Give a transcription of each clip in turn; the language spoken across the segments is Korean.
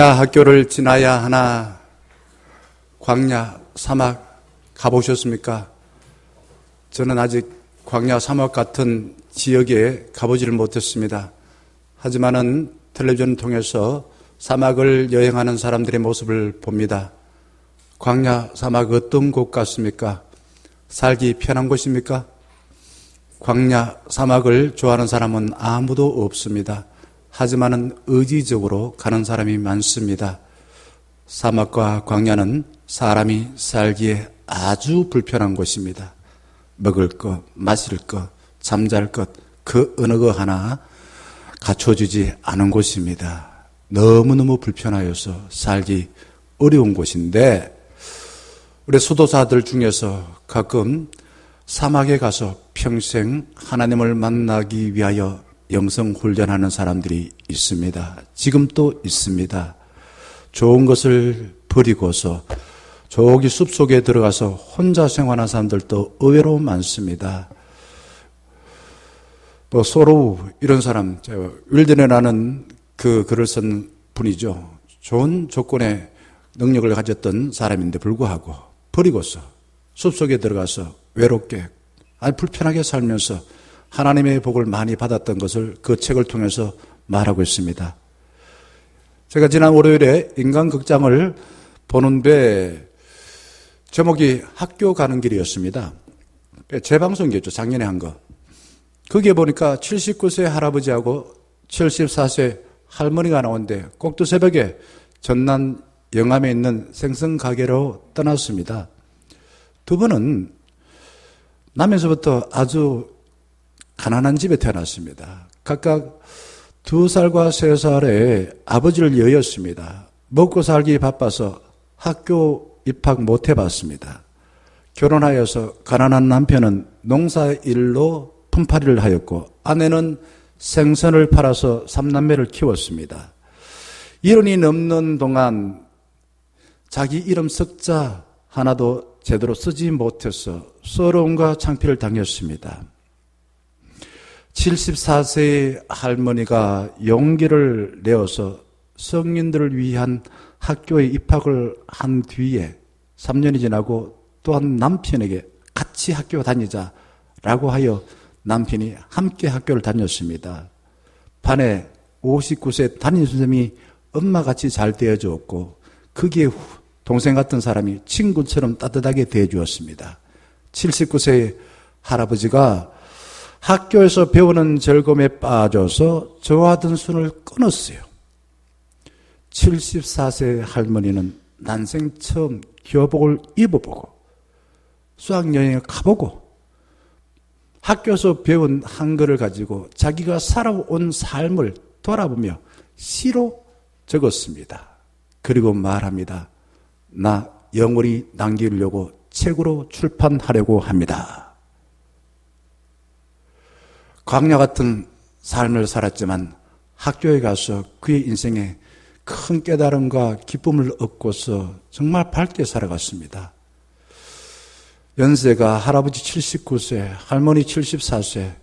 학교를 지나야 하나, 광야, 사막 가보셨습니까? 저는 아직 광야, 사막 같은 지역에 가보지를 못했습니다. 하지만은 텔레비전을 통해서 사막을 여행하는 사람들의 모습을 봅니다. 광야, 사막 어떤 곳 같습니까? 살기 편한 곳입니까? 광야, 사막을 좋아하는 사람은 아무도 없습니다. 하지만은 의지적으로 가는 사람이 많습니다. 사막과 광야는 사람이 살기에 아주 불편한 곳입니다. 먹을 것, 마실 것, 잠잘 것, 그 어느 것 하나 갖춰주지 않은 곳입니다. 너무너무 불편하여서 살기 어려운 곳인데, 우리 수도사들 중에서 가끔 사막에 가서 평생 하나님을 만나기 위하여 영성 훈련하는 사람들이 있습니다. 지금 또 있습니다. 좋은 것을 버리고서 저기 숲속에 들어가서 혼자 생활하는 사람들도 의외로 많습니다. 소로우 이런 사람, 윌든이라는 그 글을 쓴 분이죠. 좋은 조건의 능력을 가졌던 사람인데 불구하고 버리고서 숲속에 들어가서 외롭게 아주 불편하게 살면서 하나님의 복을 많이 받았던 것을 그 책을 통해서 말하고 있습니다. 제가 지난 월요일에 인간극장을 보는데 제목이 학교 가는 길이었습니다. 재방송이었죠. 작년에 한 거. 거기에 보니까 79세 할아버지하고 74세 할머니가 나오는데 꼭두 새벽에 전남 영암에 있는 생선가게로 떠났습니다. 두 분은 나면서부터 아주 가난한 집에 태어났습니다. 각각 2살과 3살에 아버지를 여였습니다. 먹고 살기 바빠서 학교 입학 못 해봤습니다. 결혼하여서 가난한 남편은 농사일로 품팔이를 하였고 아내는 생선을 팔아서 3남매를 키웠습니다. 1년이 넘는 동안 자기 이름 석자 하나도 제대로 쓰지 못해서 서러움과 창피를 당했습니다. 74세의 할머니가 용기를 내어서 성인들을 위한 학교에 입학을 한 뒤에 3년이 지나고 또한 남편에게 같이 학교 다니자라고 하여 남편이 함께 학교를 다녔습니다. 반에 59세 담임선생님이 엄마같이 잘 대해주었고 거기에 동생 같은 사람이 친구처럼 따뜻하게 대해주었습니다. 79세의 할아버지가 학교에서 배우는 즐거움에 빠져서 좋아하던 술을 끊었어요. 74세 할머니는 난생 처음 교복을 입어보고 수학여행을 가보고 학교에서 배운 한글을 가지고 자기가 살아온 삶을 돌아보며 시로 적었습니다. 그리고 말합니다. 나 영원히 남기려고 책으로 출판하려고 합니다. 광야 같은 삶을 살았지만 학교에 가서 그의 인생에 큰 깨달음과 기쁨을 얻고서 정말 밝게 살아갔습니다. 연세가 할아버지 79세, 할머니 74세,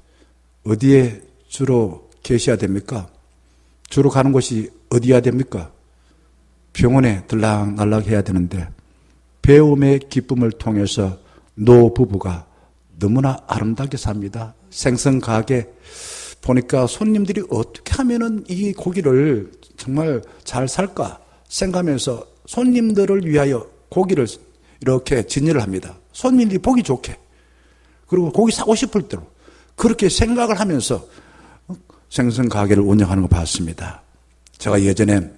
어디에 주로 계셔야 됩니까? 주로 가는 곳이 어디야 됩니까? 병원에 들락날락 해야 되는데 배움의 기쁨을 통해서 노부부가 너무나 아름답게 삽니다. 생선가게 보니까 손님들이 어떻게 하면은 이 고기를 정말 잘 살까 생각하면서 손님들을 위하여 고기를 이렇게 진열을 합니다. 손님들이 보기 좋게. 그리고 고기 사고 싶을 대로 그렇게 생각을 하면서 생선가게를 운영하는 거 봤습니다. 제가 예전에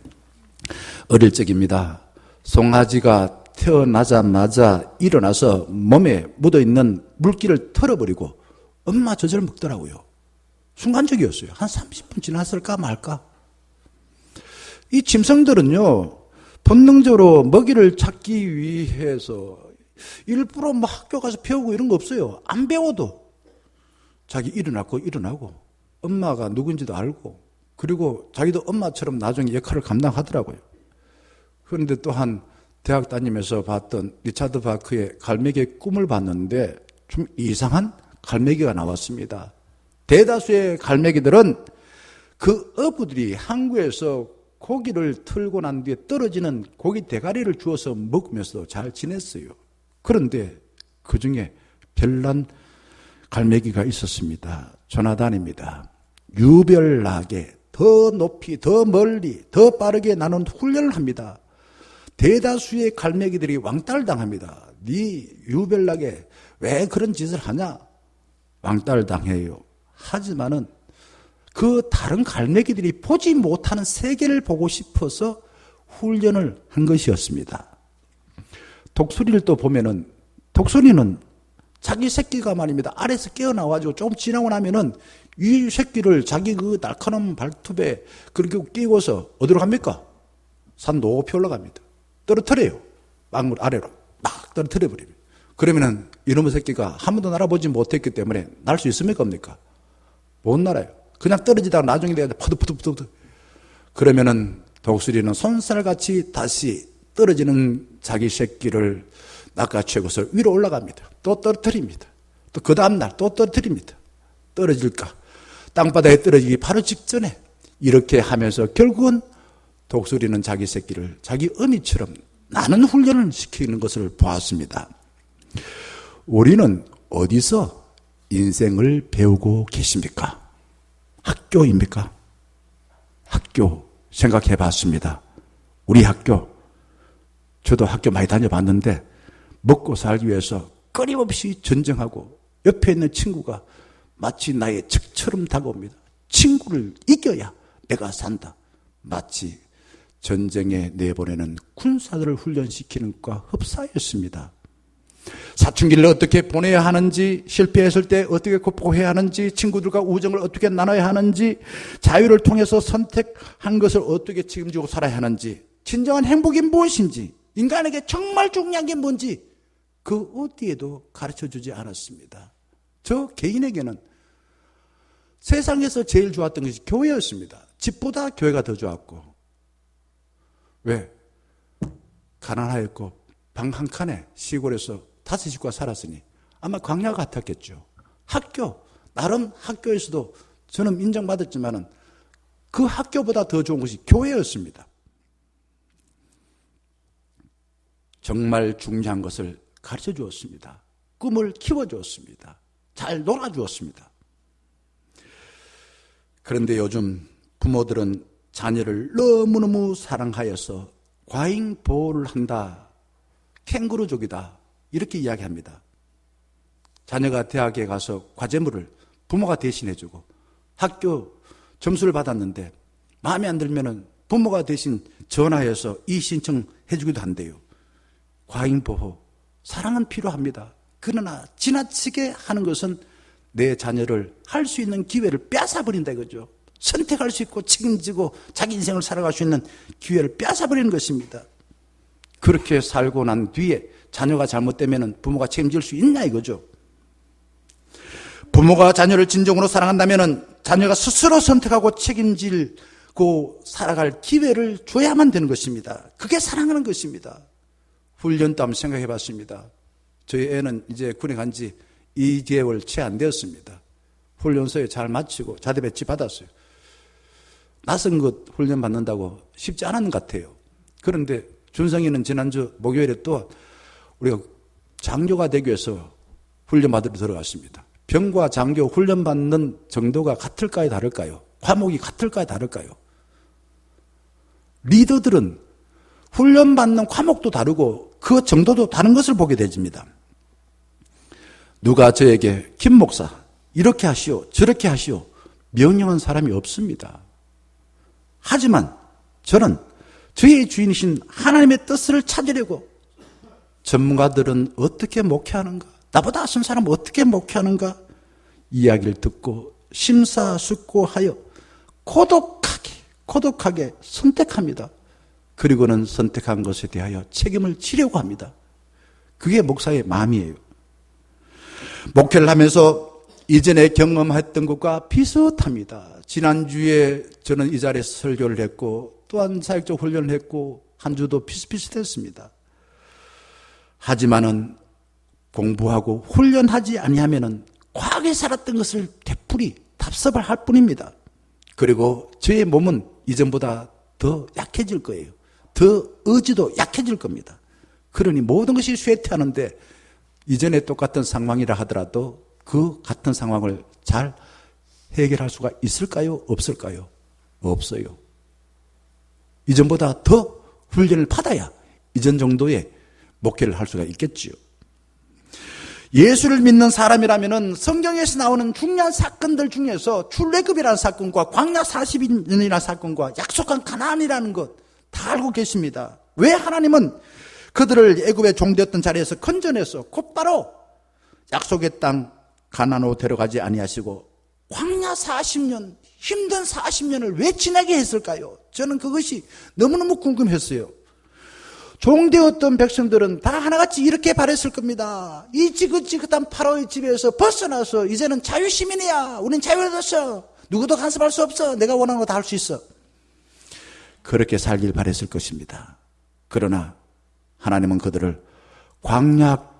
어릴 적입니다. 송아지가 태어나자마자 일어나서 몸에 묻어있는 물기를 털어버리고 엄마 젖을 먹더라고요. 순간적이었어요. 한 30분 지났을까 말까. 이 짐승들은요, 본능적으로 먹이를 찾기 위해서 일부러 뭐 학교 가서 배우고 이런 거 없어요. 안 배워도 자기 일어나고 엄마가 누군지도 알고 그리고 자기도 엄마처럼 나중에 역할을 감당하더라고요. 그런데 또한 대학 다니면서 봤던 리차드 바크의 갈매기의 꿈을 봤는데 좀 이상한 갈매기가 나왔습니다. 대다수의 갈매기들은 그 어부들이 항구에서 고기를 틀고 난 뒤에 떨어지는 고기 대가리를 주워서 먹으면서 잘 지냈어요. 그런데 그 중에 별난 갈매기가 있었습니다. 조나단입니다. 유별나게 더 높이, 더 멀리, 더 빠르게 나는 훈련을 합니다. 대다수의 갈매기들이 왕따를당합니다. 네 유별나게 왜 그런 짓을 하냐? 왕따를당해요. 하지만은 그 다른 갈매기들이 보지 못하는 세계를 보고 싶어서 훈련을 한 것이었습니다. 독수리를 또 보면은 독수리는 자기 새끼가 말입니다. 아래에서 깨어나와가지고 조금 지나고 나면은 이 새끼를 자기 그 날카로운 발톱에 그렇게 끼고서 어디로 갑니까? 산 높이 올라갑니다. 떨어뜨려요. 망물 아래로 막 떨어뜨려 버립니다. 그러면은 이놈의 새끼가 한 번도 날아보지 못했기 때문에 날 수 있습니까? 없습니까? 못 날아요. 그냥 떨어지다가 나중에 내가 퍼득 그러면은 독수리는 손살같이 다시 떨어지는 자기 새끼를 낚아채고서 위로 올라갑니다. 또 떨어뜨립니다. 또 그 다음날 또 떨어뜨립니다. 떨어질까? 땅바닥에 떨어지기 바로 직전에 이렇게 하면서 결국은 독수리는 자기 새끼를 자기 어미처럼 나는 훈련을 시키는 것을 보았습니다. 우리는 어디서 인생을 배우고 계십니까? 학교입니까? 학교 생각해 봤습니다. 우리 학교, 저도 학교 많이 다녀봤는데 먹고 살기 위해서 끊임없이 전쟁하고 옆에 있는 친구가 마치 나의 적처럼 다가옵니다. 친구를 이겨야 내가 산다. 마치 전쟁에 내보내는 군사들을 훈련시키는 것과 흡사했습니다. 사춘기를 어떻게 보내야 하는지, 실패했을 때 어떻게 극복해야 하는지, 친구들과 우정을 어떻게 나눠야 하는지, 자유를 통해서 선택한 것을 어떻게 책임지고 살아야 하는지, 진정한 행복이 무엇인지, 인간에게 정말 중요한 게 뭔지 그 어디에도 가르쳐주지 않았습니다. 저 개인에게는 세상에서 제일 좋았던 것이 교회였습니다. 집보다 교회가 더 좋았고. 왜? 가난하였고 방 한 칸에 시골에서 5 식구가 살았으니 아마 광야 같았겠죠. 학교, 나름 학교에서도 저는 인정받았지만은 그 학교보다 더 좋은 것이 교회였습니다. 정말 중요한 것을 가르쳐 주었습니다. 꿈을 키워 주었습니다. 잘 놀아 주었습니다. 그런데 요즘 부모들은 자녀를 너무너무 사랑하여서 과잉 보호를 한다. 캥거루족이다. 이렇게 이야기합니다. 자녀가 대학에 가서 과제물을 부모가 대신해주고 학교 점수를 받았는데 마음에 안 들면은 부모가 대신 전화해서 이의 신청해주기도 한대요. 과잉 보호, 사랑은 필요합니다. 그러나 지나치게 하는 것은 내 자녀를 할 수 있는 기회를 뺏어버린다 이거죠. 선택할 수 있고 책임지고 자기 인생을 살아갈 수 있는 기회를 뺏어버리는 것입니다. 그렇게 살고 난 뒤에 자녀가 잘못되면 부모가 책임질 수 있냐 이거죠. 부모가 자녀를 진정으로 사랑한다면 자녀가 스스로 선택하고 책임지고 살아갈 기회를 줘야만 되는 것입니다. 그게 사랑하는 것입니다. 훈련도 한번 생각해 봤습니다. 저희 애는 이제 군에 간 지 2개월 채 안 되었습니다. 훈련소에 잘 마치고 자대 배치 받았어요. 낯선 것 훈련 받는다고 쉽지 않은 것 같아요. 그런데 준성이는 지난주 목요일에 또 우리가 장교가 되기 위해서 훈련 받으러 들어갔습니다. 병과 장교 훈련 받는 정도가 같을까요, 다를까요? 과목이 같을까요, 다를까요? 리더들은 훈련 받는 과목도 다르고 그 정도도 다른 것을 보게 되집니다. 누가 저에게 김 목사 이렇게 하시오, 저렇게 하시오 명령한 사람이 없습니다. 하지만 저는 저의 주인이신 하나님의 뜻을 찾으려고 전문가들은 어떻게 목회하는가, 나보다 쓴 사람은 어떻게 목회하는가 이야기를 듣고 심사숙고하여 고독하게 선택합니다. 그리고는 선택한 것에 대하여 책임을 지려고 합니다. 그게 목사의 마음이에요. 목회를 하면서 이전에 경험했던 것과 비슷합니다. 지난주에 저는 이 자리에서 설교를 했고 또한 사역적 훈련을 했고 한 주도 비슷비슷했습니다. 하지만은 공부하고 훈련하지 아니하면은 과거에 살았던 것을 되풀이 답습을 할 뿐입니다. 그리고 저의 몸은 이전보다 더 약해질 거예요. 더 의지도 약해질 겁니다. 그러니 모든 것이 쇠퇴하는데 이전에 똑같은 상황이라 하더라도 그 같은 상황을 잘 해결할 수가 있을까요? 없을까요? 없어요. 이전보다 더 훈련을 받아야 이전 정도의 목회를 할 수가 있겠지요. 예수를 믿는 사람이라면 성경에서 나오는 중요한 사건들 중에서 출애굽이라는 사건과 광야 40년이라는 사건과 약속한 가나안이라는 것 다 알고 계십니다. 왜 하나님은 그들을 애굽의 종되었던 자리에서 건져내서 곧바로 약속의 땅 가나안으로 데려가지 아니하시고 광야 40년, 힘든 40년을 왜 지나게 했을까요? 저는 그것이 너무너무 궁금했어요. 종되었던 백성들은 다 하나같이 이렇게 바랬을 겁니다. 이 지긋지긋한 파라오의 집에서 벗어나서 이제는 자유시민이야. 우린 자유해졌어. 누구도 간섭할 수 없어. 내가 원하는 거 다 할 수 있어. 그렇게 살길 바랬을 것입니다. 그러나 하나님은 그들을 광야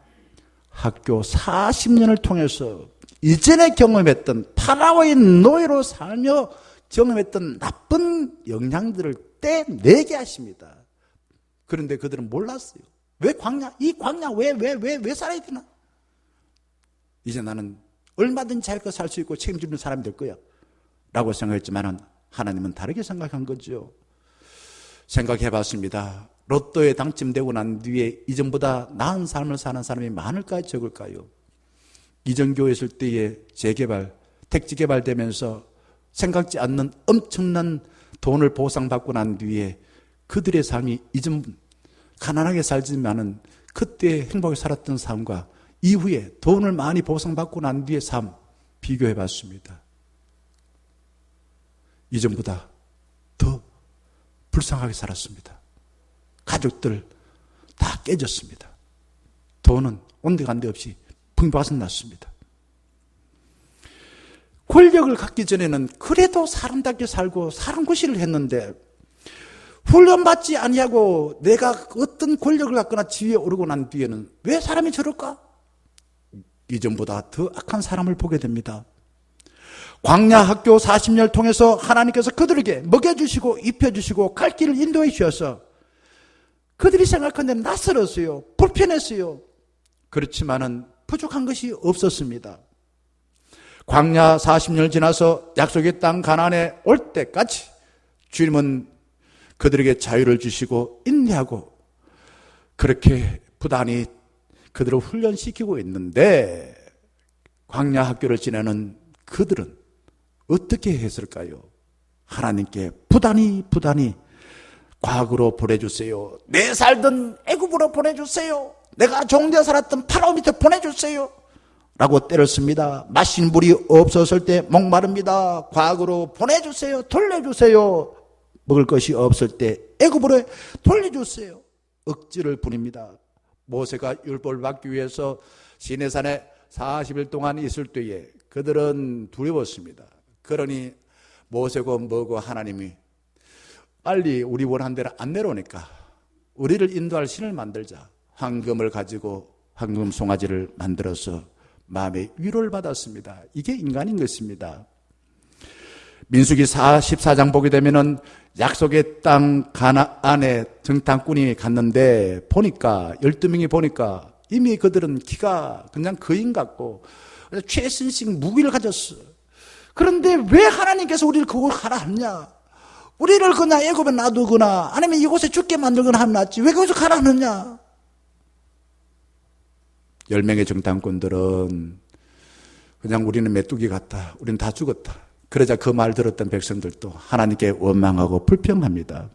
학교 40년을 통해서 이전에 경험했던 파라오의 노예로 살며 경험했던 나쁜 영향들을 떼내게 하십니다. 그런데 그들은 몰랐어요. 왜 광야? 이 광야 왜 살아야 되나? 이제 나는 얼마든지 자유롭게 살 수 있고 책임지는 사람이 될 거야 라고 생각했지만 하나님은 다르게 생각한 거죠. 생각해 봤습니다. 로또에 당첨되고 난 뒤에 이전보다 나은 삶을 사는 사람이 많을까요? 적을까요? 이전 교회 있을 때의 재개발, 택지 개발되면서 생각지 않는 엄청난 돈을 보상받고 난 뒤에 그들의 삶이 이전 가난하게 살지만은 그때 행복하게 살았던 삶과 이후에 돈을 많이 보상받고 난 뒤의 삶 비교해 봤습니다. 이전보다 더 불쌍하게 살았습니다. 가족들 다 깨졌습니다. 돈은 온데간데 없이 풍부하선 났습니다. 권력을 갖기 전에는 그래도 사람답게 살고 사람구실을 했는데 훈련받지 아니하고 내가 어떤 권력을 갖거나 지위에 오르고 난 뒤에는 왜 사람이 저럴까? 이전보다 더 악한 사람을 보게 됩니다. 광야 학교 40년을 통해서 하나님께서 그들에게 먹여주시고 입혀주시고 갈 길을 인도해 주셔서 그들이 생각한 데는 낯설었어요. 불편했어요. 그렇지만은 부족한 것이 없었습니다. 광야 40년을 지나서 약속의 땅 가나안에 올 때까지 주님은 그들에게 자유를 주시고 인내하고 그렇게 부단히 그들을 훈련시키고 있는데 광야 학교를 지내는 그들은 어떻게 했을까요? 하나님께 부단히 과거로 보내주세요. 내 살던 애굽으로 보내주세요. 내가 종되어 살았던 파라오 밑에 보내주세요. 라고 때를 씁니다. 마실 물이 없었을 때 목마릅니다. 과거로 보내주세요. 돌려주세요. 먹을 것이 없을 때 애굽으로 돌려주세요. 억지를 부립니다. 모세가 율법을 받기 위해서 시내산에 40일 동안 있을 때에 그들은 두려웠습니다. 그러니 모세고 뭐고 하나님이 빨리 우리 원하는 대로 안 내려오니까 우리를 인도할 신을 만들자. 황금을 가지고 황금 송아지를 만들어서 마음의 위로를 받았습니다. 이게 인간인 것입니다. 민수기 14장 보게 되면은 약속의 땅 가나안에 정탐꾼이 갔는데 보니까 12명이 보니까 이미 그들은 키가 그냥 거인 같고 최신식 무기를 가졌어. 그런데 왜 하나님께서 우리를 그걸 가라 하느냐? 우리를 그냥 애굽에 놔두거나 아니면 이곳에 죽게 만들거나 하면 낫지 왜 거기서 가라 하느냐? 10명의 정탐꾼들은 그냥 우리는 메뚜기 같다. 우리는 다 죽었다. 그러자 그 말 들었던 백성들도 하나님께 원망하고 불평합니다.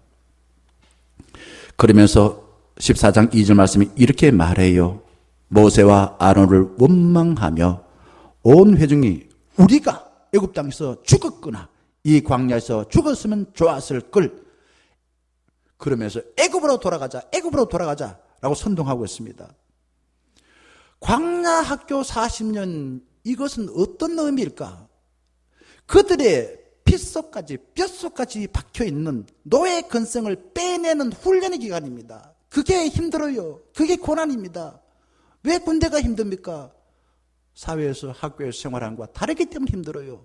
그러면서 14장 2절 말씀이 이렇게 말해요. 모세와 아론을 원망하며 온 회중이 우리가 애굽 땅에서 죽었거나 이 광야에서 죽었으면 좋았을 걸. 그러면서 애굽으로 돌아가자 라고 선동하고 있습니다. 광야 학교 40년 이것은 어떤 의미일까? 그들의 핏속까지 뼛속까지 박혀있는 노예 근성을 빼내는 훈련의 기간입니다. 그게 힘들어요. 그게 고난입니다. 왜 군대가 힘듭니까? 사회에서 학교에서 생활하는 것과 다르기 때문에 힘들어요.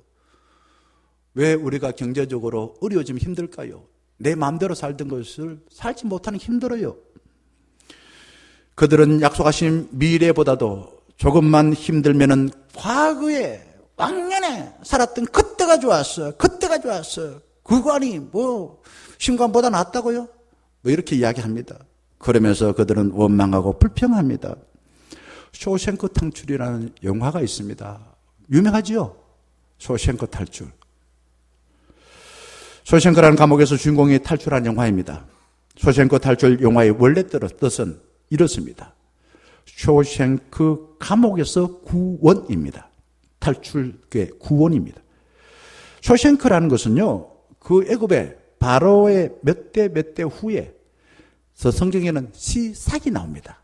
왜 우리가 경제적으로 어려워지면 힘들까요? 내 마음대로 살던 것을 살지 못하는 힘들어요. 그들은 약속하신 미래보다도 조금만 힘들면은 과거에 왕년에 살았던 그때가 좋았어. 그때가 좋았어. 그관이 뭐 신관보다 낫다고요? 뭐 이렇게 이야기합니다. 그러면서 그들은 원망하고 불평합니다. 쇼생크 탈출이라는 영화가 있습니다. 유명하지요? 쇼생크 탈출. 쇼생크라는 감옥에서 주인공이 탈출한 영화입니다. 쇼생크 탈출 영화의 원래 뜻은 이렇습니다. 쇼생크 감옥에서 구원입니다. 탈출의 구원입니다. 쇼생크라는 것은요, 그 애굽의 바로의 몇 대 후에 성경에는 시삭이 나옵니다.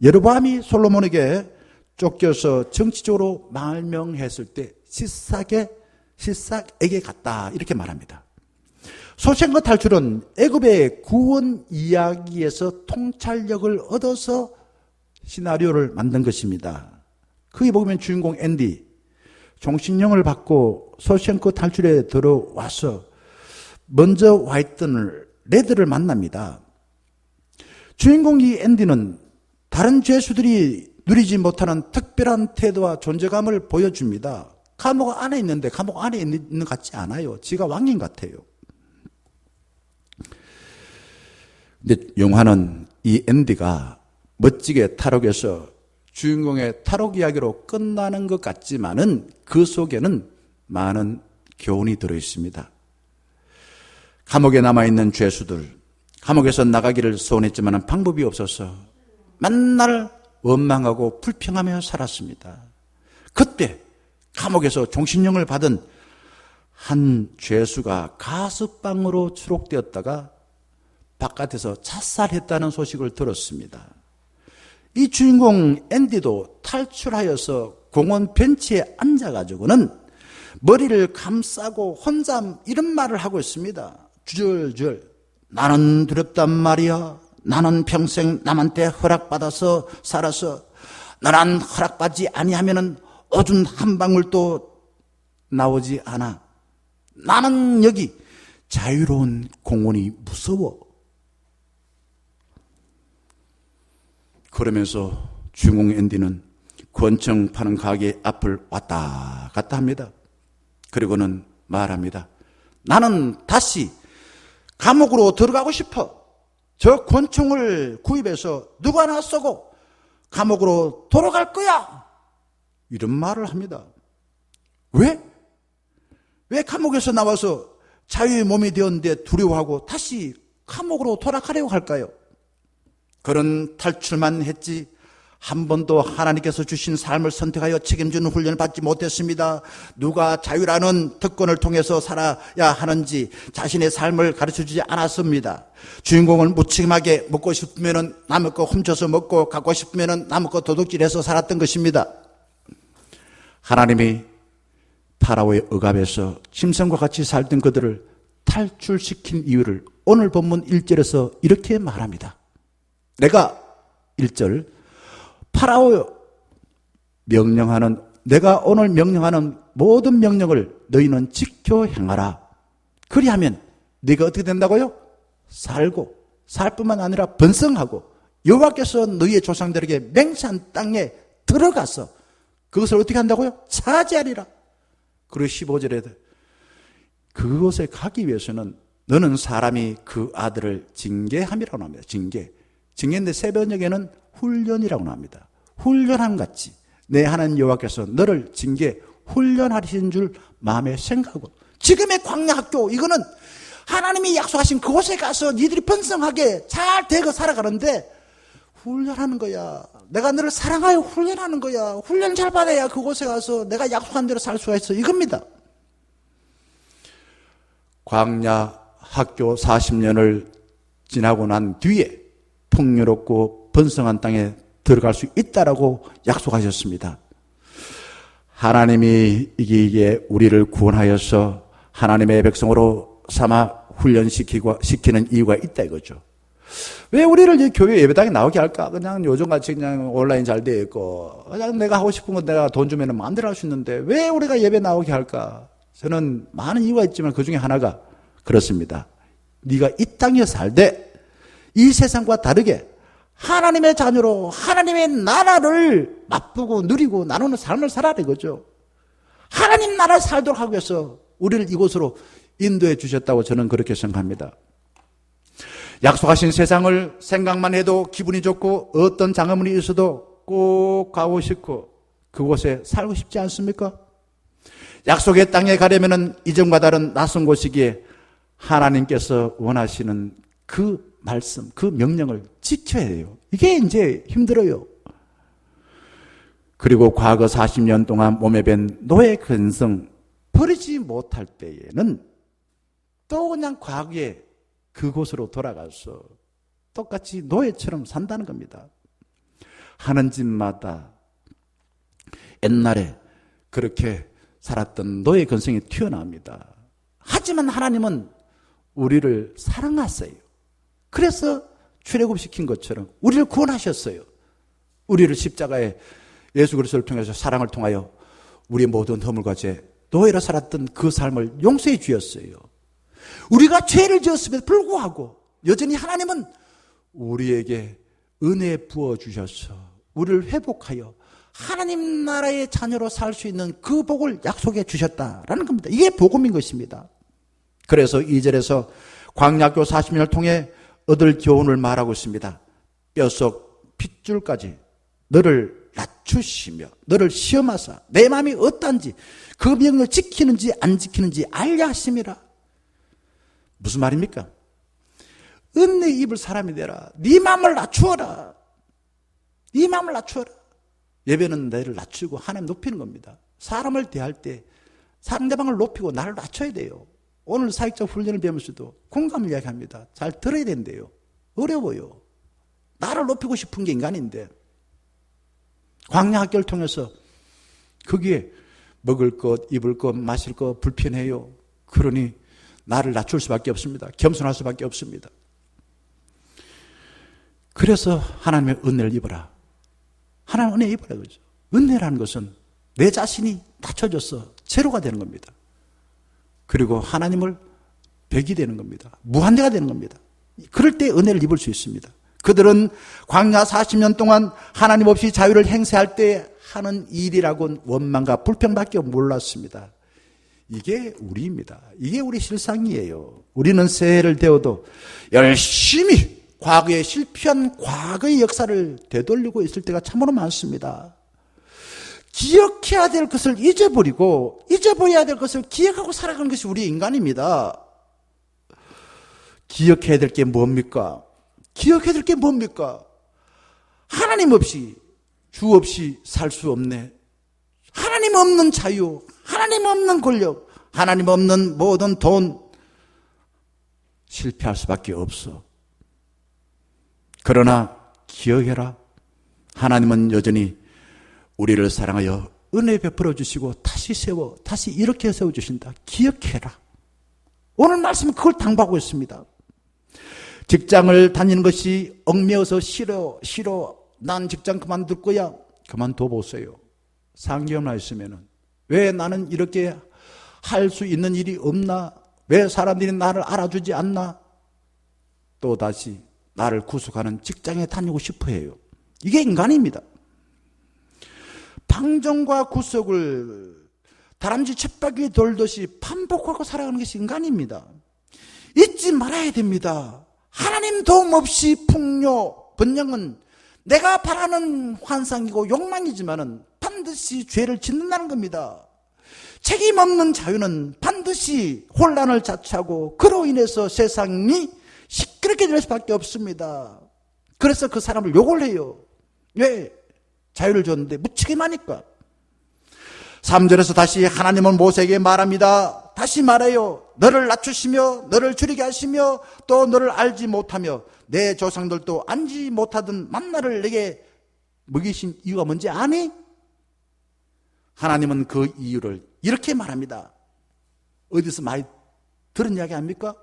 여로보암이 솔로몬에게 쫓겨서 정치적으로 말명했을 때 시삭에게 갔다 이렇게 말합니다. 쇼생크 탈출은 애굽의 구원 이야기에서 통찰력을 얻어서 시나리오를 만든 것입니다. 거기 보면 주인공 앤디 종신형을 받고 쇼생크 탈출에 들어와서 먼저 와 있던 레드를 만납니다. 주인공 이 앤디는 다른 죄수들이 누리지 못하는 특별한 태도와 존재감을 보여줍니다. 감옥 안에 있는데 감옥 안에 있는 것 같지 않아요. 지가 왕인 같아요. 근데 영화는 이 앤디가 멋지게 탈옥해서 주인공의 탈옥 이야기로 끝나는 것 같지만은 그 속에는 많은 교훈이 들어있습니다. 감옥에 남아있는 죄수들, 감옥에서 나가기를 소원했지만 방법이 없어서 맨날 원망하고 불평하며 살았습니다. 그때 감옥에서 종신형을 받은 한 죄수가 가석방으로 추록되었다가 바깥에서 자살했다는 소식을 들었습니다. 이 주인공 앤디도 탈출하여서 공원 벤치에 앉아가지고는 머리를 감싸고 혼자 이런 말을 하고 있습니다. 주절주절 나는 두렵단 말이야. 나는 평생 남한테 허락받아서 살아서 너는 허락받지 아니하면은 오줌 한 방울도 나오지 않아. 나는 여기 자유로운 공원이 무서워. 그러면서 주인공 앤디는 권총 파는 가게 앞을 왔다 갔다 합니다. 그리고는 말합니다. 나는 다시 감옥으로 들어가고 싶어. 저 권총을 구입해서 누구 하나 쏘고 감옥으로 돌아갈 거야. 이런 말을 합니다. 왜? 왜 감옥에서 나와서 자유의 몸이 되었는데 두려워하고 다시 감옥으로 돌아가려고 할까요? 그런 탈출만 했지 한 번도 하나님께서 주신 삶을 선택하여 책임지는 훈련을 받지 못했습니다. 누가 자유라는 특권을 통해서 살아야 하는지 자신의 삶을 가르쳐주지 않았습니다. 주인공은 무책임하게 먹고 싶으면 남의 거 훔쳐서 먹고 갖고 싶으면 남의 거 도둑질해서 살았던 것입니다. 하나님이 파라오의 억압에서 짐승과 같이 살던 그들을 탈출시킨 이유를 오늘 본문 1절에서 이렇게 말합니다. 내가 1절 파라오 명령하는 내가 오늘 명령하는 모든 명령을 너희는 지켜 행하라. 그리하면 네가 어떻게 된다고요? 살고 살 뿐만 아니라 번성하고 여호와께서 너희의 조상들에게 맹세한 땅에 들어가서 그것을 어떻게 한다고요? 차지하리라. 그리고 15절에 그곳에 가기 위해서는 너는 사람이 그 아들을 징계함이라고 합니다. 징계인데 세 번역에는 훈련이라고 합니다. 훈련함 같이 내 하나님 여호와께서 너를 징계 훈련하신 줄 마음에 생각하고 지금의 광야 학교 이거는 하나님이 약속하신 그곳에 가서 니들이 번성하게 잘 되고 살아가는데 훈련하는 거야. 내가 너를 사랑하여 훈련하는 거야. 훈련 잘 받아야 그곳에 가서 내가 약속한 대로 살 수가 있어. 이겁니다. 광야 학교 40년을 지나고 난 뒤에 풍요롭고 번성한 땅에 들어갈 수 있다라고 약속하셨습니다. 하나님이 이게 우리를 구원하여서 하나님의 백성으로 삼아 훈련시키는 이유가 있다 이거죠. 왜 우리를 이 교회 예배당에 나오게 할까? 그냥 요즘같이 그냥 온라인 잘 돼 있고 그냥 내가 하고 싶은 건 내가 돈 주면 마음대로 할 수 있는데 왜 우리가 예배 나오게 할까? 저는 많은 이유가 있지만 그 중에 하나가 그렇습니다. 네가 이 땅에 살되 이 세상과 다르게 하나님의 자녀로 하나님의 나라를 맛보고 누리고 나누는 삶을 살아야 되거죠. 하나님 나라를 살도록 하기 위해서 우리를 이곳으로 인도해 주셨다고 저는 그렇게 생각합니다. 약속하신 세상을 생각만 해도 기분이 좋고 어떤 장애물이 있어도 꼭 가고 싶고 그곳에 살고 싶지 않습니까? 약속의 땅에 가려면 이전과 다른 낯선 곳이기에 하나님께서 원하시는 그 말씀, 그 명령을 지켜야 해요. 이게 이제 힘들어요. 그리고 과거 40년 동안 몸에 밴 노예 근성 버리지 못할 때에는 또 그냥 과거에 그곳으로 돌아가서 똑같이 노예처럼 산다는 겁니다. 하는 짓마다 옛날에 그렇게 살았던 노예 근성이 튀어나옵니다. 하지만 하나님은 우리를 사랑하세요. 그래서 출애굽시킨 것처럼 우리를 구원하셨어요. 우리를 십자가에 예수 그리스도를 통해서 사랑을 통하여 우리의 모든 허물과 죄, 노예로 살았던 그 삶을 용서해 주셨어요. 우리가 죄를 지었음에도 불구하고 여전히 하나님은 우리에게 은혜 부어주셔서 우리를 회복하여 하나님 나라의 자녀로 살 수 있는 그 복을 약속해 주셨다라는 겁니다. 이게 복음인 것입니다. 그래서 2절에서 광야학교 40년을 통해 얻을 교훈을 말하고 있습니다. 뼛속 핏줄까지 너를 낮추시며 너를 시험하사 내 마음이 어떤지 그 명령을 지키는지 안 지키는지 알려 하심이라. 무슨 말입니까? 은혜 입을 사람이 되라. 네 마음을 낮추어라. 네 마음을 낮추어라. 예배는 나를 낮추고 하나님 높이는 겁니다. 사람을 대할 때 상대방을 높이고 나를 낮춰야 돼요. 오늘 사역적 훈련을 배우면서도 공감을 이야기합니다. 잘 들어야 된대요. 어려워요. 나를 높이고 싶은 게 인간인데 광야 학교를 통해서 거기에 먹을 것, 입을 것, 마실 것 불편해요. 그러니 나를 낮출 수밖에 없습니다. 겸손할 수밖에 없습니다. 그래서 하나님의 은혜를 입어라. 하나님 은혜 입어라 그러죠. 은혜라는 것은 내 자신이 낮춰져서 제로가 되는 겁니다. 그리고 하나님을 백이 되는 겁니다. 무한대가 되는 겁니다. 그럴 때 은혜를 입을 수 있습니다. 그들은 광야 40년 동안 하나님 없이 자유를 행세할 때 하는 일이라고는 원망과 불평밖에 몰랐습니다. 이게 우리입니다. 이게 우리 실상이에요. 우리는 새해를 되어도 열심히 과거에 실패한 과거의 역사를 되돌리고 있을 때가 참으로 많습니다. 기억해야 될 것을 잊어버리고 잊어버려야 될 것을 기억하고 살아가는 것이 우리 인간입니다. 기억해야 될 게 뭡니까? 기억해야 될 게 뭡니까? 하나님 없이 주 없이 살 수 없네. 하나님 없는 자유, 하나님 없는 권력, 하나님 없는 모든 돈 실패할 수밖에 없어. 그러나 기억해라. 하나님은 여전히 우리를 사랑하여 은혜 베풀어 주시고 다시 세워, 다시 이렇게 세워주신다. 기억해라. 오늘 말씀은 그걸 당부하고 있습니다. 직장을 다니는 것이 얽매여서 싫어. 난 직장 그만둘 거야. 그만둬 보세요. 3개월만 있으면은 왜 나는 이렇게 할 수 있는 일이 없나? 왜 사람들이 나를 알아주지 않나? 또 다시 나를 구속하는 직장에 다니고 싶어 해요. 이게 인간입니다. 방정과 구속을 다람쥐 쳇바퀴 돌듯이 반복하고 살아가는 것이 인간입니다. 잊지 말아야 됩니다. 하나님 도움 없이 풍요, 번영은 내가 바라는 환상이고 욕망이지만은 반드시 죄를 짓는다는 겁니다. 책임 없는 자유는 반드시 혼란을 자초하고 그로 인해서 세상이 시끄럽게 될 수밖에 없습니다. 그래서 그 사람을 욕을 해요. 왜? 자유를 줬는데 무책임하니까. 3절에서 다시 하나님은 모세에게 말합니다. 다시 말해요. 너를 낮추시며 너를 줄이게 하시며 또 너를 알지 못하며 내 조상들도 알지 못하던 만나를 내게 먹이신 이유가 뭔지 아니? 하나님은 그 이유를 이렇게 말합니다. 어디서 많이 들은 이야기 아닙니까?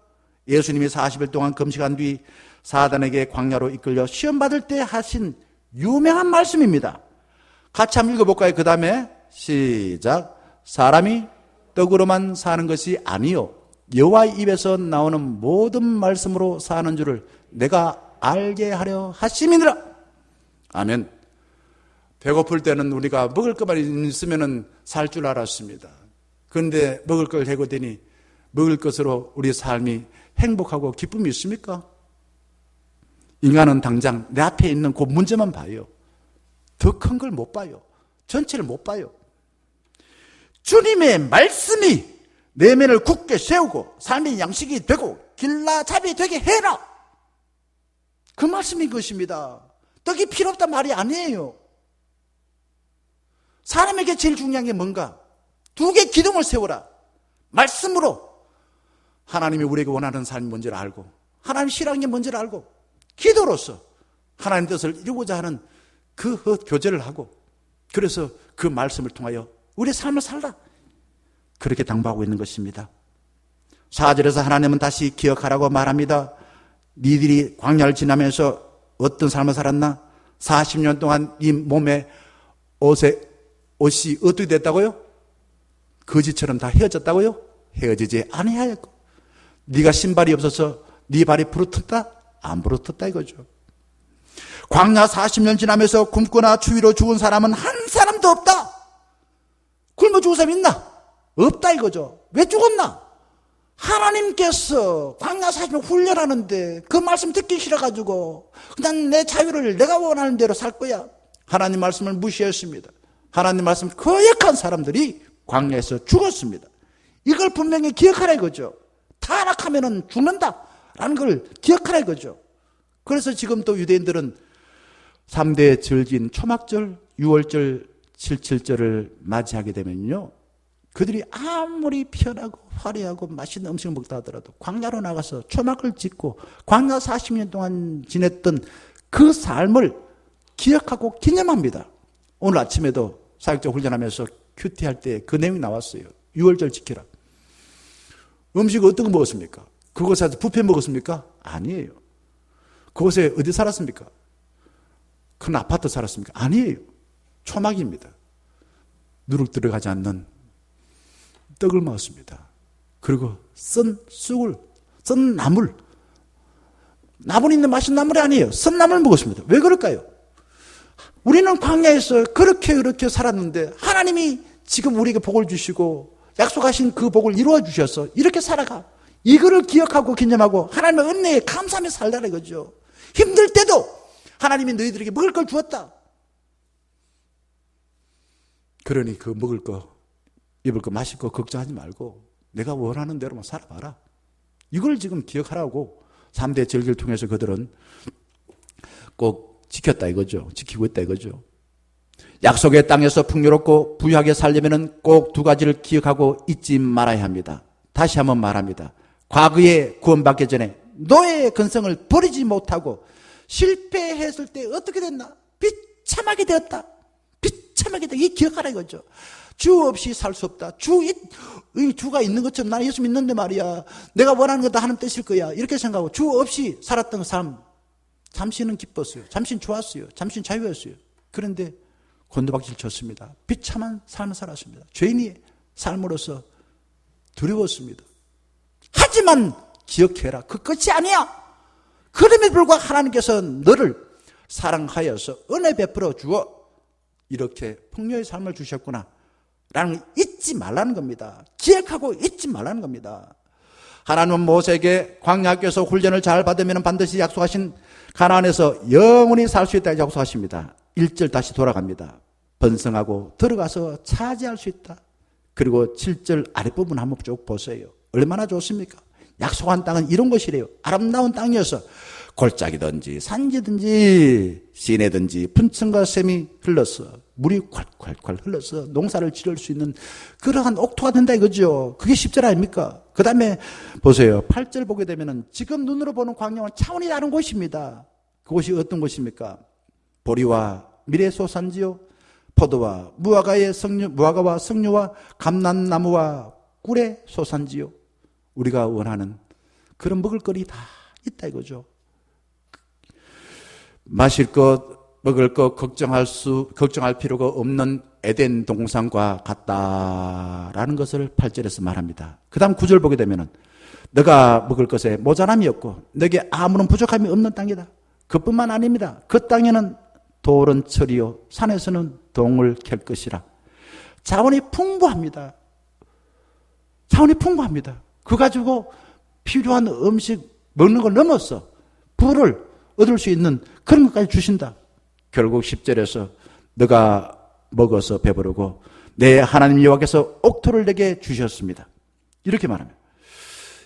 예수님이 40일 동안 금식한 뒤 사단에게 광야로 이끌려 시험받을 때 하신 유명한 말씀입니다. 같이 한번 읽어볼까요? 그 다음에 시작. 사람이 떡으로만 사는 것이 아니요 여호와의 입에서 나오는 모든 말씀으로 사는 줄을 내가 알게 하려 하심이니라. 아멘. 배고플 때는 우리가 먹을 것만 있으면 살 줄 알았습니다. 그런데 먹을 걸 해고 되니 먹을 것으로 우리 삶이 행복하고 기쁨이 있습니까? 인간은 당장 내 앞에 있는 그 문제만 봐요. 더 큰 걸 못 봐요. 전체를 못 봐요. 주님의 말씀이 내면을 굳게 세우고 삶의 양식이 되고 길라잡이 되게 해라. 그 말씀인 것입니다. 떡이 필요 없단 말이 아니에요. 사람에게 제일 중요한 게 뭔가? 두 개의 기둥을 세워라. 말씀으로 하나님이 우리에게 원하는 삶이 뭔지를 알고, 하나님 싫어하는 게 뭔지를 알고, 기도로서 하나님 뜻을 이루고자 하는 그 교제를 하고, 그래서 그 말씀을 통하여 우리의 삶을 살라. 그렇게 당부하고 있는 것입니다. 4절에서 하나님은 다시 기억하라고 말합니다. 니들이 광야를 지나면서 어떤 삶을 살았나? 40년 동안 네 몸에 옷이 어떻게 됐다고요? 거지처럼 다 헤어졌다고요? 헤어지지 아니하였고, 네가 신발이 없어서 네 발이 부르텄다? 안 부르텄다 이거죠. 광야 40년 지나면서 굶거나 추위로 죽은 사람은 한 사람도 없다. 굶어 죽은 사람 있나? 없다 이거죠. 왜 죽었나? 하나님께서 광야 40년 훈련하는데 그 말씀 듣기 싫어가지고 그냥 내 자유를 내가 원하는 대로 살 거야. 하나님 말씀을 무시했습니다. 하나님 말씀 거역한 사람들이 광야에서 죽었습니다. 이걸 분명히 기억하라 이거죠. 타락하면은 죽는다라는 걸 기억하라 이거죠. 그래서 지금 또 유대인들은 3대 절기인 초막절, 6월절, 77절을 맞이하게 되면요, 그들이 아무리 편하고 화려하고 맛있는 음식을 먹다 하더라도 광야로 나가서 초막을 짓고 광야 40년 동안 지냈던 그 삶을 기억하고 기념합니다. 오늘 아침에도 사역자 훈련하면서 큐티할 때 그 내용이 나왔어요. 6월절 지키라. 음식을 어떤 거 먹었습니까? 그곳에서 뷔페 먹었습니까? 아니에요. 그곳에 어디 살았습니까? 큰 아파트 살았습니까? 아니에요. 초막입니다. 누룩 들어가지 않는 떡을 먹었습니다. 그리고 썬 쑥을, 썬 나물, 나물 있는 맛있는 나물이 아니에요. 썬 나물 먹었습니다. 왜 그럴까요? 우리는 광야에서 그렇게 살았는데 하나님이 지금 우리에게 복을 주시고 약속하신 그 복을 이루어 주셔서 이렇게 살아가. 이거를 기억하고 기념하고 하나님의 은혜에 감사하며 살라는 거죠. 힘들 때도 하나님이 너희들에게 먹을 걸 주었다. 그러니 그 먹을 거, 입을 거, 마실 거 걱정하지 말고 내가 원하는 대로만 살아봐라. 이걸 지금 기억하라고 3대 절기를 통해서 그들은 꼭 지켰다 이거죠. 지키고 있다 이거죠. 약속의 땅에서 풍요롭고 부유하게 살려면 꼭 두 가지를 기억하고 잊지 말아야 합니다. 다시 한번 말합니다. 과거에 구원받기 전에 노예의 근성을 버리지 못하고 실패했을 때 어떻게 됐나? 비참하게 되었다. 비참하게 되었다. 이 기억하라 이거죠. 주 없이 살 수 없다. 주가 있는 것처럼 나는 예수 믿는데 말이야. 내가 원하는 거 다 하는 뜻일 거야. 이렇게 생각하고 주 없이 살았던 삶. 잠시는 기뻤어요. 잠시는 좋았어요. 잠시는 자유였어요. 그런데 곤두박질 쳤습니다. 비참한 삶을 살았습니다. 죄인의 삶으로서 두려웠습니다. 하지만 기억해라. 그 끝이 아니야. 그럼에도 불구하고 하나님께서 너를 사랑하여서 은혜 베풀어 주어 이렇게 풍요의 삶을 주셨구나 라는 걸 잊지 말라는 겁니다. 기억하고 잊지 말라는 겁니다. 하나님은 모세에게 광야에서 훈련을 잘 받으면 반드시 약속하신 가나안에서 영원히 살 수 있다고 약속하십니다. 1절 다시 돌아갑니다. 번성하고 들어가서 차지할 수 있다. 그리고 7절 아랫부분 한번 쭉 보세요. 얼마나 좋습니까? 약속한 땅은 이런 것이래요. 아름다운 땅이어서 골짜기든지 산지든지 시내든지 분층과 샘이 흘러서 물이 콸콸콸 흘러서 농사를 지을 수 있는 그러한 옥토가 된다 이거죠. 그게 10절 아닙니까? 그 다음에 보세요. 8절 보게 되면은 지금 눈으로 보는 광야와 차원이 다른 곳입니다. 그곳이 어떤 곳입니까? 보리와 미래 소산지요, 포도와 무화과와 석류와 감람나무와 꿀의 소산지요. 우리가 원하는 그런 먹을거리 다 있다 이거죠. 마실 것, 먹을 것 걱정할 필요가 없는 에덴 동산과 같다라는 것을 8절에서 말합니다. 그 다음 9절 보게 되면은 너가 먹을 것에 모자람이 없고 너에게 아무런 부족함이 없는 땅이다. 그뿐만 아닙니다. 그 땅에는 돌은 철이요 산에서는 동을 캘 것이라. 자원이 풍부합니다. 자원이 풍부합니다. 그거 가지고 필요한 음식 먹는 걸 넘어서 부를 얻을 수 있는 그런 것까지 주신다. 결국 10절에서 너가 먹어서 배부르고 내 하나님 여호와께서 옥토를 내게 주셨습니다. 이렇게 말합니다.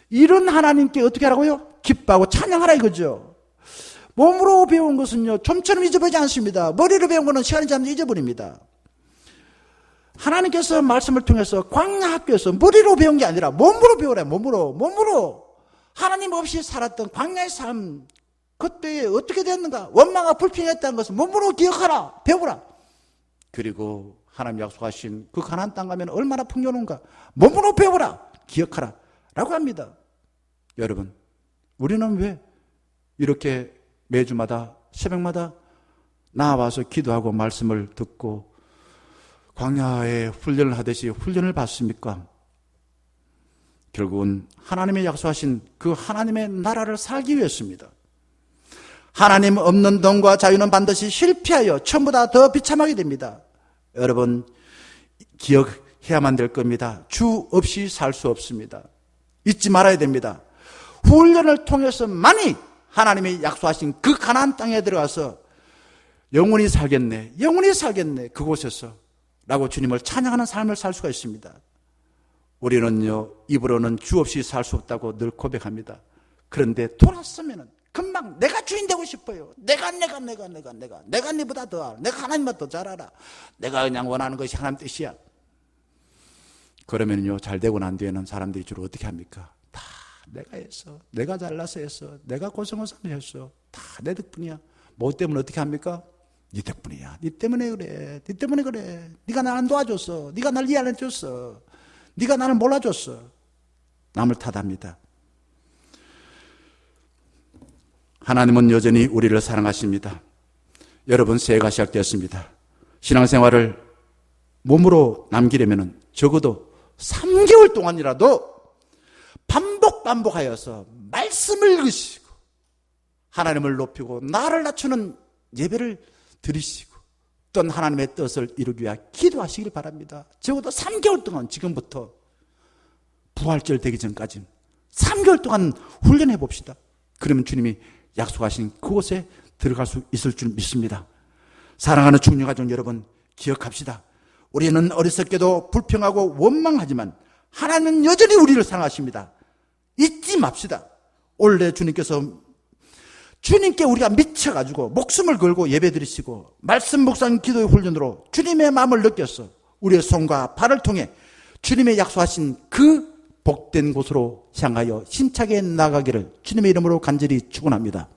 이런 하나님께 어떻게 하라고요? 기뻐하고 찬양하라 이거죠. 몸으로 배운 것은요 좀처럼 잊어버리지 않습니다. 머리로 배운 것은 시간이 지나면 잊어버립니다. 하나님께서 말씀을 통해서 광야 학교에서 머리로 배운 게 아니라 몸으로 배우라. 몸으로 하나님 없이 살았던 광야의 삶, 그때 어떻게 됐는가, 원망과 불평했다는 것을 몸으로 기억하라, 배우라. 그리고 하나님 약속하신 그 가나안 땅 가면 얼마나 풍요로운가, 몸으로 배우라, 기억하라 라고 합니다. 여러분, 우리는 왜 이렇게 매주마다 새벽마다 나와서 기도하고 말씀을 듣고 광야에 훈련을 하듯이 훈련을 받습니까? 결국은 하나님의 약속하신 그 하나님의 나라를 살기 위해서입니다. 하나님 없는 돈과 자유는 반드시 실패하여 처음보다 더 비참하게 됩니다. 여러분, 기억해야만 될 겁니다. 주 없이 살 수 없습니다. 잊지 말아야 됩니다. 훈련을 통해서만이 하나님이 약속하신 그 가나안 땅에 들어가서 영원히 살겠네, 그곳에서 라고 주님을 찬양하는 삶을 살 수가 있습니다. 우리는요, 입으로는 주 없이 살 수 없다고 늘 고백합니다. 그런데 돌았으면은 금방 내가 주인 되고 싶어요. 내가 네보다 더 알아. 내가 하나님보다 더 잘 알아. 내가 그냥 원하는 것이 하나님 뜻이야. 그러면요, 잘 되고 난 뒤에는 사람들이 주로 어떻게 합니까? 다 내가 했어. 내가 잘나서 했어. 내가 고생을 했어. 다 내 덕분이야. 뭐 때문에 어떻게 합니까? 네 덕분이야. 네 때문에 그래. 네가 나를 도와줬어. 네가 나를 이해 안 해줬어. 네가 나를 몰라줬어. 남을 탓합니다. 하나님은 여전히 우리를 사랑하십니다. 여러분, 새해가 시작되었습니다. 신앙생활을 몸으로 남기려면 적어도 3개월 동안이라도 반복하여서 말씀을 읽으시고 하나님을 높이고 나를 낮추는 예배를 드리시고 어떤 하나님의 뜻을 이루기 위해 기도하시길 바랍니다. 적어도 3개월 동안, 지금부터 부활절 되기 전까지 3개월 동안 훈련해 봅시다. 그러면 주님이 약속하신 그곳에 들어갈 수 있을 줄 믿습니다. 사랑하는 충녀가족 여러분, 기억합시다. 우리는 어리석게도 불평하고 원망하지만 하나님은 여전히 우리를 사랑하십니다. 잊지 맙시다. 원래 주님께 우리가 미쳐가지고 목숨을 걸고 예배드리시고 말씀 묵상 기도의 훈련으로 주님의 마음을 느껴서 우리의 손과 발을 통해 주님의 약속하신 그 복된 곳으로 향하여 힘차게 나가기를 주님의 이름으로 간절히 축원합니다.